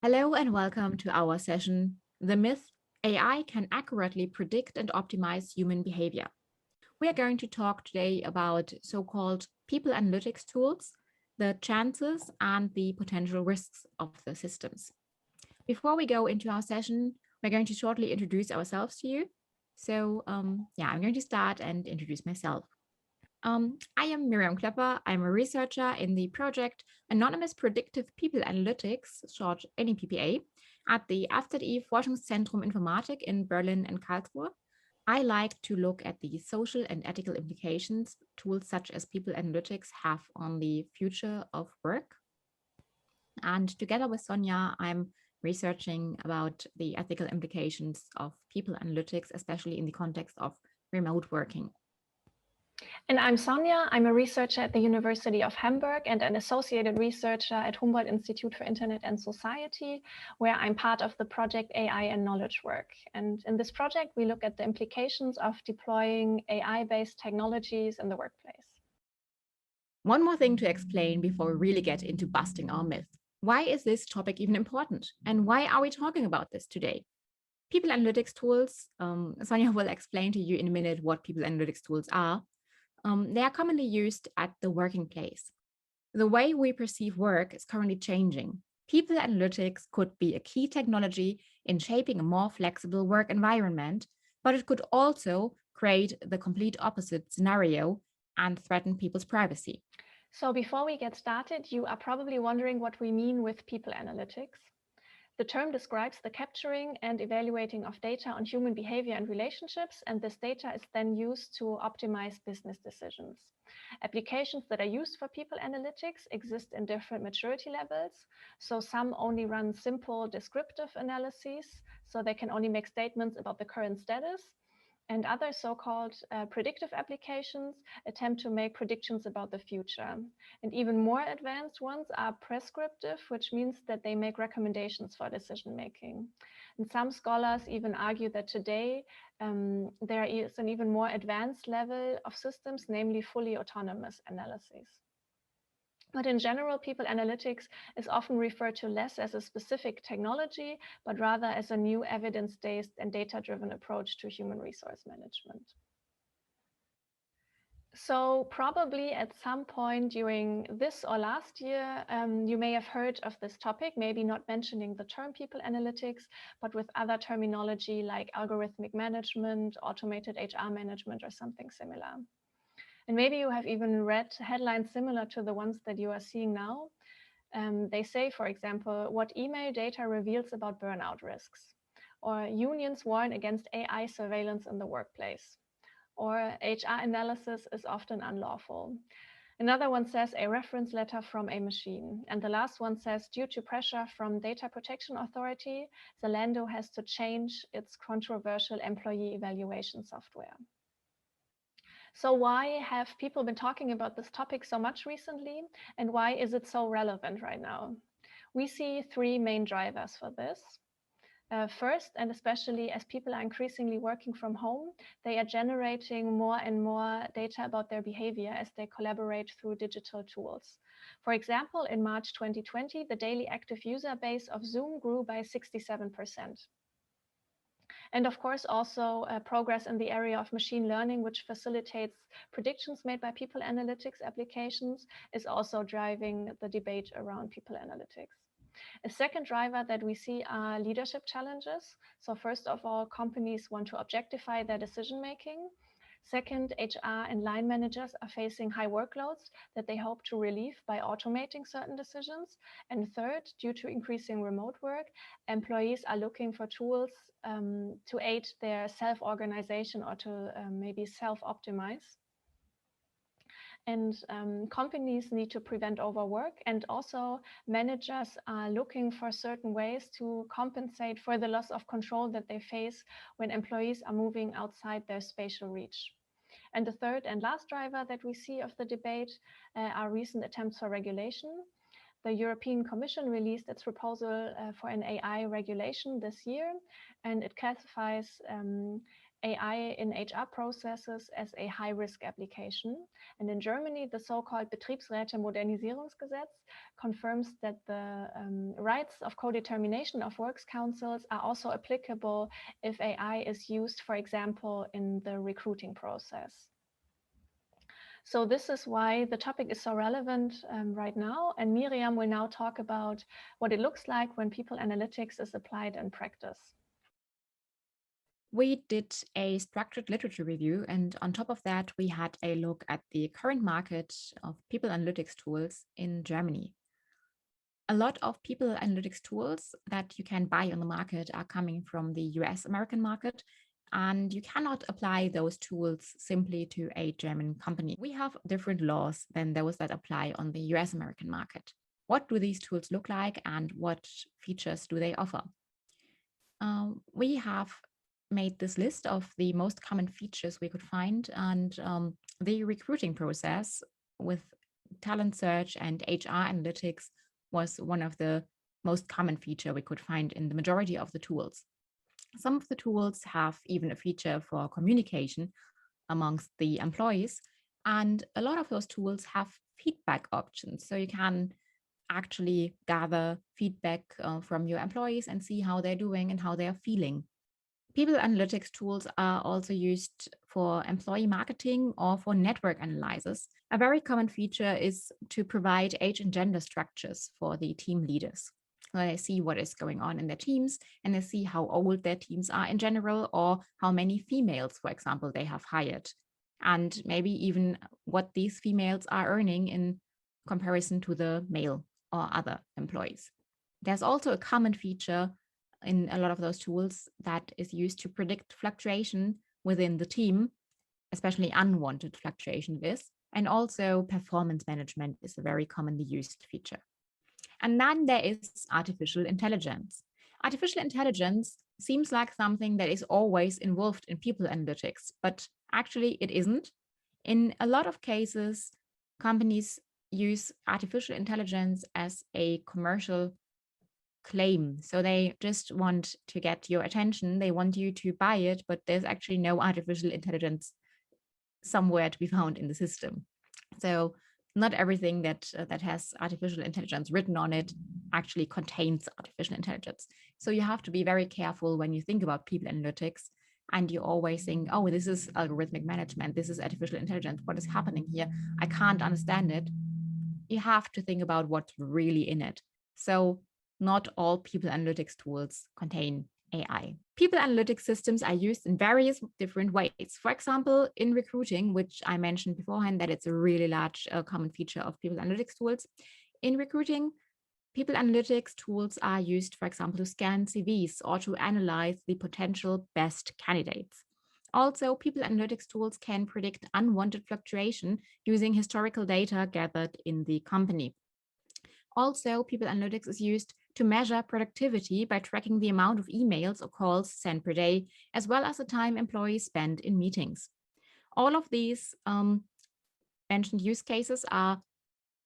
Hello and welcome to our session, The Myth AI Can Accurately Predict and Optimize Human Behavior. We are going to talk today about so-called people analytics tools, the chances and the potential risks of the systems. Before we go into our session, we're going to shortly introduce ourselves to you. So I'm going to start and introduce myself. I am Miriam Klöpper. I'm a researcher in the project Anonymous Predictive People Analytics, short NEPPA, at the FZE Forschungszentrum Informatik in Berlin and Karlsruhe. I like to look at the social and ethical implications tools such as people analytics have on the future of work. And together with Sonja, I'm researching about the ethical implications of people analytics, especially in the context of remote working. And I'm Sonja. I'm a researcher at the University of Hamburg and an associated researcher at Humboldt Institute for Internet and Society, where I'm part of the project AI and Knowledge Work. And in this project, we look at the implications of deploying AI-based technologies in the workplace. One more thing to explain before we really get into busting our myth. Why is this topic even important? And why are we talking about this today? People analytics tools, Sonja will explain to you in a minute what people analytics tools are. They are commonly used at the working place. The way we perceive work is currently changing. People analytics could be a key technology in shaping a more flexible work environment, but it could also create the complete opposite scenario and threaten people's privacy. So before we get started, you are probably wondering what we mean with people analytics. The term describes the capturing and evaluating of data on human behavior and relationships, and this data is then used to optimize business decisions. Applications that are used for people analytics exist in different maturity levels. So some only run simple descriptive analyses, so they can only make statements about the current status. And other so-called predictive applications attempt to make predictions about the future. And even more advanced ones are prescriptive, which means that they make recommendations for decision-making. And some scholars even argue that today there is an even more advanced level of systems, namely fully autonomous analyses. But in general, people analytics is often referred to less as a specific technology, but rather as a new evidence-based and data-driven approach to human resource management. So probably at some point during this or last year, you may have heard of this topic, maybe not mentioning the term people analytics, but with other terminology like algorithmic management, automated HR management, or something similar. And maybe you have even read headlines similar to the ones that you are seeing now. They say, for example, what email data reveals about burnout risks, or unions warn against AI surveillance in the workplace, or HR analysis is often unlawful. Another one says a reference letter from a machine. And the last one says, due to pressure from Data Protection Authority, Zalando has to change its controversial employee evaluation software. So why have people been talking about this topic so much recently, and why is it so relevant right now? We see three main drivers for this. First, and especially as people are increasingly working from home, they are generating more and more data about their behavior as they collaborate through digital tools. For example, in March 2020, the daily active user base of Zoom grew by 67%. And of course, also progress in the area of machine learning, which facilitates predictions made by people analytics applications, is also driving the debate around people analytics. A second driver that we see are leadership challenges. So first of all, companies want to objectify their decision making. Second, HR and line managers are facing high workloads that they hope to relieve by automating certain decisions. And third, due to increasing remote work, employees are looking for tools to aid their self-organization or to maybe self-optimize. And companies need to prevent overwork, and also managers are looking for certain ways to compensate for the loss of control that they face when employees are moving outside their spatial reach. And the third and last driver that we see of the debate are recent attempts for regulation. The European Commission released its proposal for an AI regulation this year, and it classifies AI in HR processes as a high-risk application. And in Germany, the so-called Betriebsräte-Modernisierungsgesetz confirms that the rights of co-determination of works councils are also applicable if AI is used, for example, in the recruiting process. So this is why the topic is so relevant right now. And Miriam will now talk about what it looks like when people analytics is applied in practice. We did a structured literature review, and on top of that, we had a look at the current market of people analytics tools in Germany. A lot of people analytics tools that you can buy on the market are coming from the US American market, and you cannot apply those tools simply to a German company. We have different laws than those that apply on the US American market. What do these tools look like and what features do they offer? We have made this list of the most common features we could find, and the recruiting process with talent search and HR analytics was one of the most common feature we could find in the majority of the tools. Some of the tools have even a feature for communication amongst the employees, and a lot of those tools have feedback options. So you can actually gather feedback from your employees and see how they're doing and how they are feeling. People analytics tools are also used for employee marketing or for network analysis. A very common feature is to provide age and gender structures for the team leaders. They see what is going on in their teams and they see how old their teams are in general, or how many females, for example, they have hired, and maybe even what these females are earning in comparison to the male or other employees. There's also a common feature in a lot of those tools that is used to predict fluctuation within the team, especially unwanted fluctuation this, and also performance management is a very commonly used feature. And then there is artificial intelligence. Artificial intelligence seems like something that is always involved in people analytics, but actually it isn't. In a lot of cases, companies use artificial intelligence as a commercial claim. So they just want to get your attention. They want you to buy it, but there's actually no artificial intelligence somewhere to be found in the system. So not everything that has artificial intelligence written on it actually contains artificial intelligence. So you have to be very careful when you think about people analytics, and you always think, oh, this is algorithmic management, this is artificial intelligence, what is happening here? I can't understand it. You have to think about what's really in it. So not all people analytics tools contain AI. People analytics systems are used in various different ways. For example, in recruiting, which I mentioned beforehand, that it's a really large common feature of people analytics tools. In recruiting, people analytics tools are used, for example, to scan CVs or to analyze the potential best candidates. Also, people analytics tools can predict unwanted fluctuation using historical data gathered in the company. Also, people analytics is used to measure productivity by tracking the amount of emails or calls sent per day, as well as the time employees spend in meetings. All of these mentioned use cases are,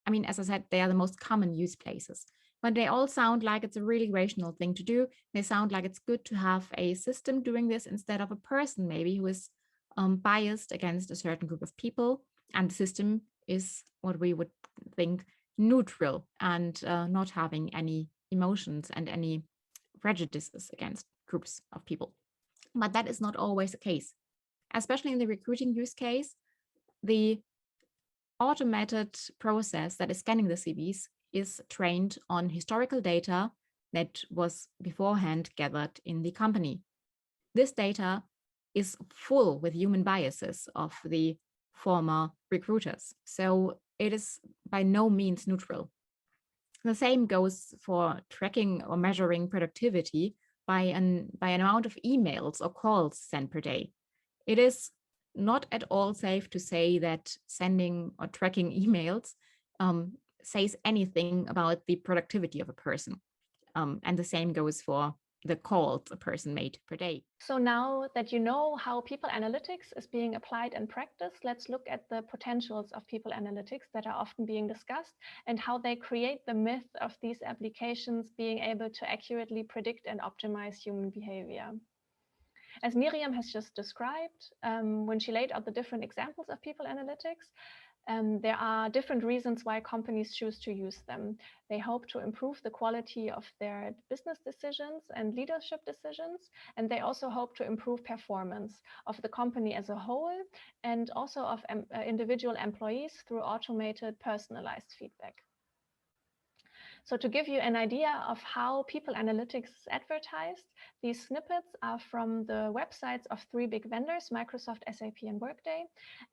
I mean, as I said, they are the most common use cases, but they all sound like it's a really rational thing to do. They sound like it's good to have a system doing this instead of a person maybe who is biased against a certain group of people, and the system is what we would think neutral and not having any emotions and any prejudices against groups of people. But that is not always the case. Especially in the recruiting use case, the automated process that is scanning the CVs is trained on historical data that was beforehand gathered in the company. This data is full with human biases of the former recruiters, so it is by no means neutral. The same goes for tracking or measuring productivity by an amount of emails or calls sent per day. It is not at all safe to say that sending or tracking emails says anything about the productivity of a person. And the same goes for the calls a person made per day. So now that you know how people analytics is being applied in practice, let's look at the potentials of people analytics that are often being discussed and how they create the myth of these applications being able to accurately predict and optimize human behavior. As Miriam has just described, when she laid out the different examples of people analytics, there are different reasons why companies choose to use them. They hope to improve the quality of their business decisions and leadership decisions, and they also hope to improve performance of the company as a whole and also of individual employees through automated personalized feedback. So to give you an idea of how people analytics is advertised, these snippets are from the websites of 3 big vendors, Microsoft, SAP, and Workday,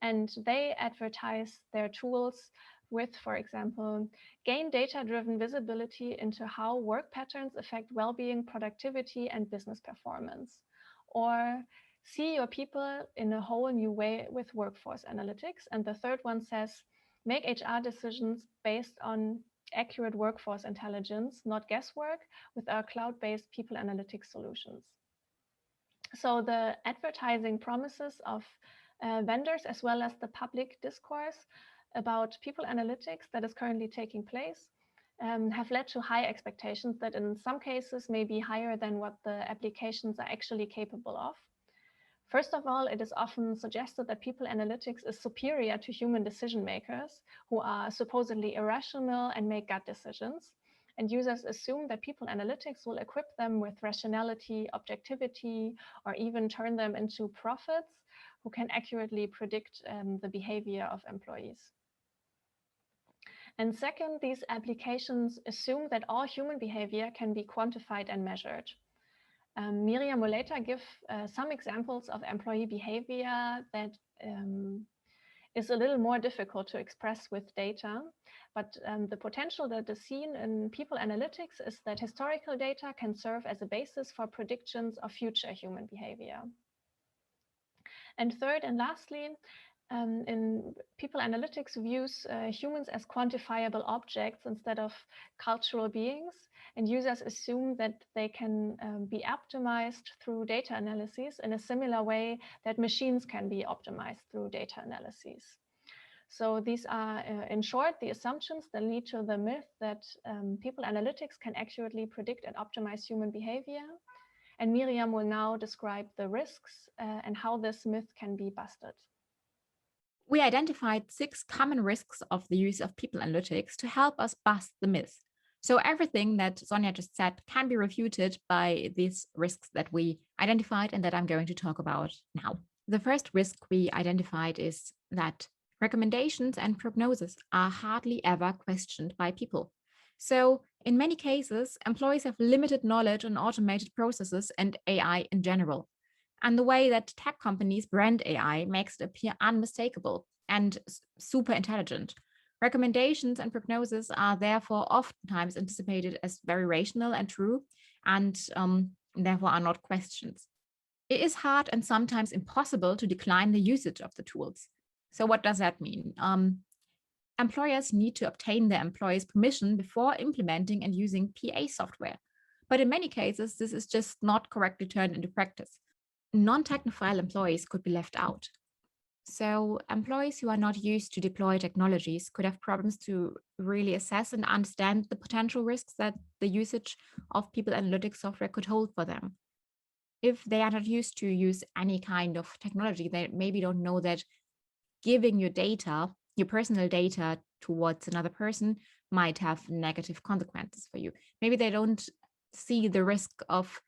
and they advertise their tools with, for example, gain data-driven visibility into how work patterns affect well-being, productivity, and business performance, or see your people in a whole new way with workforce analytics. And the third one says, make HR decisions based on accurate workforce intelligence, not guesswork, with our cloud-based people analytics solutions. So the advertising promises of vendors, as well as the public discourse about people analytics that is currently taking place, have led to high expectations that in some cases may be higher than what the applications are actually capable of. First of all, it is often suggested that people analytics is superior to human decision makers who are supposedly irrational and make gut decisions. And users assume that people analytics will equip them with rationality, objectivity, or even turn them into prophets who can accurately predict the behavior of employees. And second, these applications assume that all human behavior can be quantified and measured. Miriam will later give some examples of employee behavior that is a little more difficult to express with data, but the potential that is seen in people analytics is that historical data can serve as a basis for predictions of future human behavior. And third and lastly, in people analytics views humans as quantifiable objects instead of cultural beings, and users assume that they can be optimized through data analyses in a similar way that machines can be optimized through data analyses. So these are, in short, the assumptions that lead to the myth that people analytics can accurately predict and optimize human behavior. And Miriam will now describe the risks and how this myth can be busted. We identified 6 common risks of the use of people analytics to help us bust the myth. So everything that Sonja just said can be refuted by these risks that we identified and that I'm going to talk about now. The first risk we identified is that recommendations and prognosis are hardly ever questioned by people. So in many cases, employees have limited knowledge on automated processes and AI in general. And the way that tech companies brand AI makes it appear unmistakable and super intelligent. Recommendations and prognosis are therefore oftentimes anticipated as very rational and true, and therefore are not questioned. It is hard and sometimes impossible to decline the usage of the tools. So what does that mean? Employers need to obtain their employees' permission before implementing and using PA software. But in many cases, this is just not correctly turned into practice. Non-technophile employees could be left out. So employees who are not used to deploy technologies could have problems to really assess and understand the potential risks that the usage of people analytics software could hold for them. If they are not used to use any kind of technology, they maybe don't know that giving your data, your personal data towards another person might have negative consequences for you. Maybe they don't see the risk of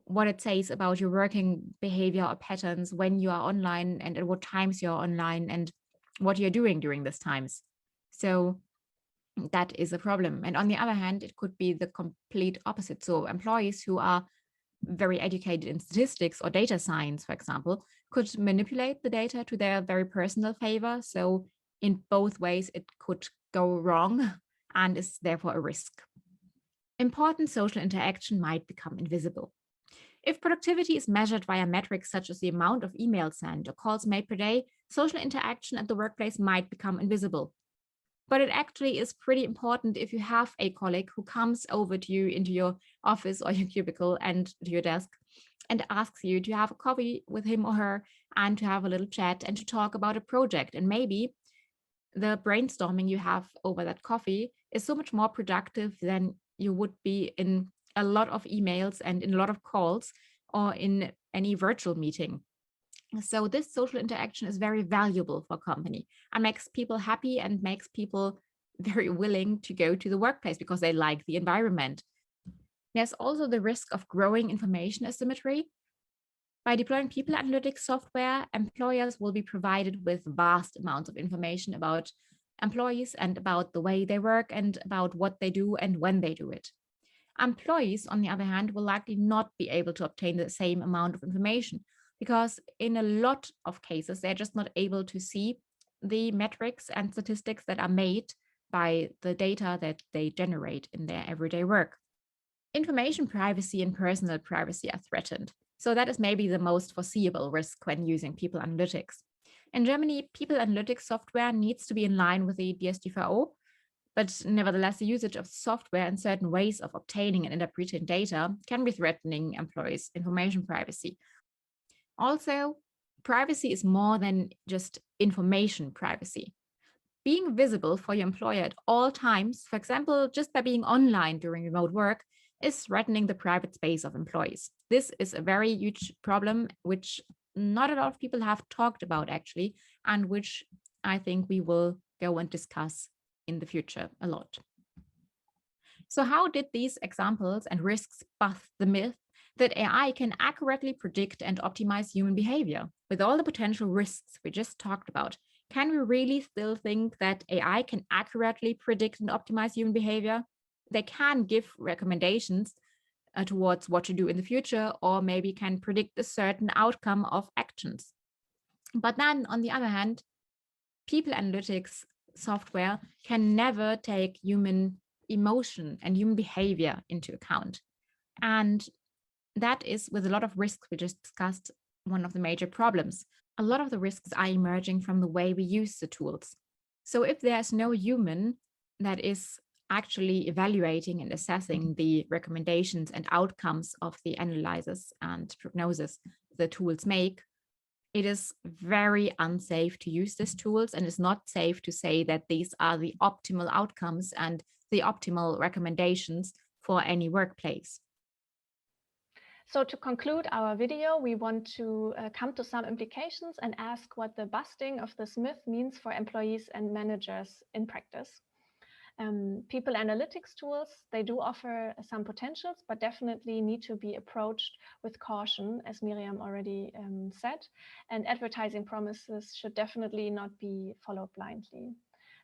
what it says about your working behavior or patterns when you are online and at what times you're online and what you're doing during these times. So that is a problem. And on the other hand, it could be the complete opposite. So employees who are very educated in statistics or data science, for example, could manipulate the data to their very personal favor. So in both ways, it could go wrong and is therefore a risk. Important social interaction might become invisible. If productivity is measured via metrics such as the amount of emails sent or calls made per day, social interaction at the workplace might become invisible. But it actually is pretty important if you have a colleague who comes over to you into your office or your cubicle and to your desk and asks you to have a coffee with him or her and to have a little chat and to talk about a project. And maybe the brainstorming you have over that coffee is so much more productive than you would be in a lot of emails and in a lot of calls or in any virtual meeting. So this social interaction is very valuable for a company and makes people happy and makes people very willing to go to the workplace because they like the environment. There's also the risk of growing information asymmetry. By deploying people analytics software, employers will be provided with vast amounts of information about employees and about the way they work and about what they do and when they do it. Employees, on the other hand, will likely not be able to obtain the same amount of information because in a lot of cases, they're just not able to see the metrics and statistics that are made by the data that they generate in their everyday work. Information privacy and personal privacy are threatened. So that is maybe the most foreseeable risk when using people analytics. In Germany, people analytics software needs to be in line with the DSGVO, but nevertheless, the usage of software and certain ways of obtaining and interpreting data can be threatening employees' information privacy. Also, privacy is more than just information privacy. Being visible for your employer at all times, for example, just by being online during remote work, is threatening the private space of employees. This is a very huge problem, which not a lot of people have talked about actually, and which I think we will go and discuss in the future a lot. So how did these examples and risks bust the myth that AI can accurately predict and optimize human behavior? With all the potential risks we just talked about, can we really still think that AI can accurately predict and optimize human behavior? They can give recommendations towards what to do in the future, or maybe can predict a certain outcome of actions. But then on the other hand, people analytics software can never take human emotion and human behavior into account. And that is, with a lot of risks we just discussed, one of the major problems. A lot of the risks are emerging from the way we use the tools. So if there's no human that is actually evaluating and assessing the recommendations and outcomes of the analysis and prognosis the tools make, it is very unsafe to use these tools, and it's not safe to say that these are the optimal outcomes and the optimal recommendations for any workplace. So to conclude our video, we want to come to some implications and ask what the busting of this myth means for employees and managers in practice. People analytics tools, they do offer some potentials, but definitely need to be approached with caution, as Miriam already said, and advertising promises should definitely not be followed blindly.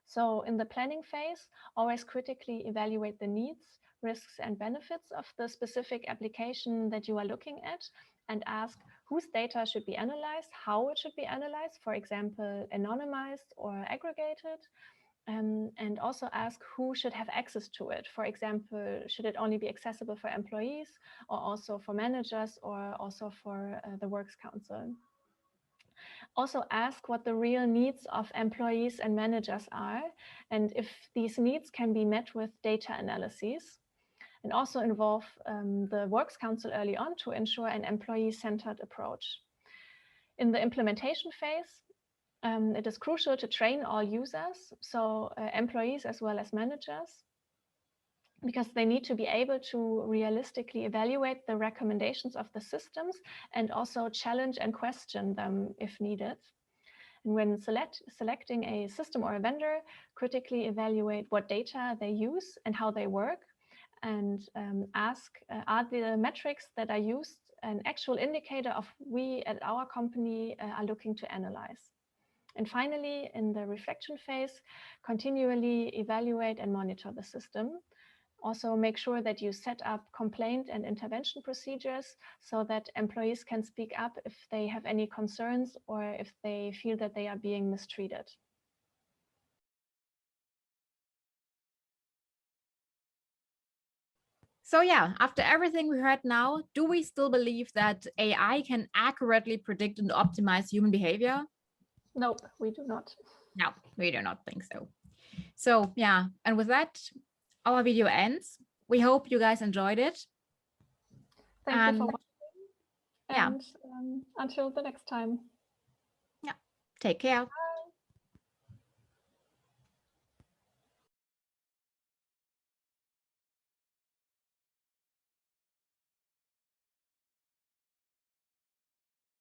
So in the planning phase, always critically evaluate the needs, risks and benefits of the specific application that you are looking at, and ask whose data should be analyzed, how it should be analyzed, for example, anonymized or aggregated. And also ask who should have access to it. For example, should it only be accessible for employees, or also for managers, or also for the Works Council? Also ask what the real needs of employees and managers are, and if these needs can be met with data analyses. And also involve the Works Council early on to ensure an employee-centered approach. In the implementation phase, it is crucial to train all users, so employees as well as managers, because they need to be able to realistically evaluate the recommendations of the systems and also challenge and question them if needed. And when selecting a system or a vendor, critically evaluate what data they use and how they work, and ask, are the metrics that are used an actual indicator of we at our company are looking to analyze? And finally, in the reflection phase, continually evaluate and monitor the system. Also make sure that you set up complaint and intervention procedures so that employees can speak up if they have any concerns or if they feel that they are being mistreated. So yeah, after everything we heard now, do we still believe that AI can accurately predict and optimize human behavior? Nope, we do not. No, we do not think so. So yeah, and with that, our video ends. We hope you guys enjoyed it. Thank you for watching. Yeah. And until the next time. Yeah, take care. Bye.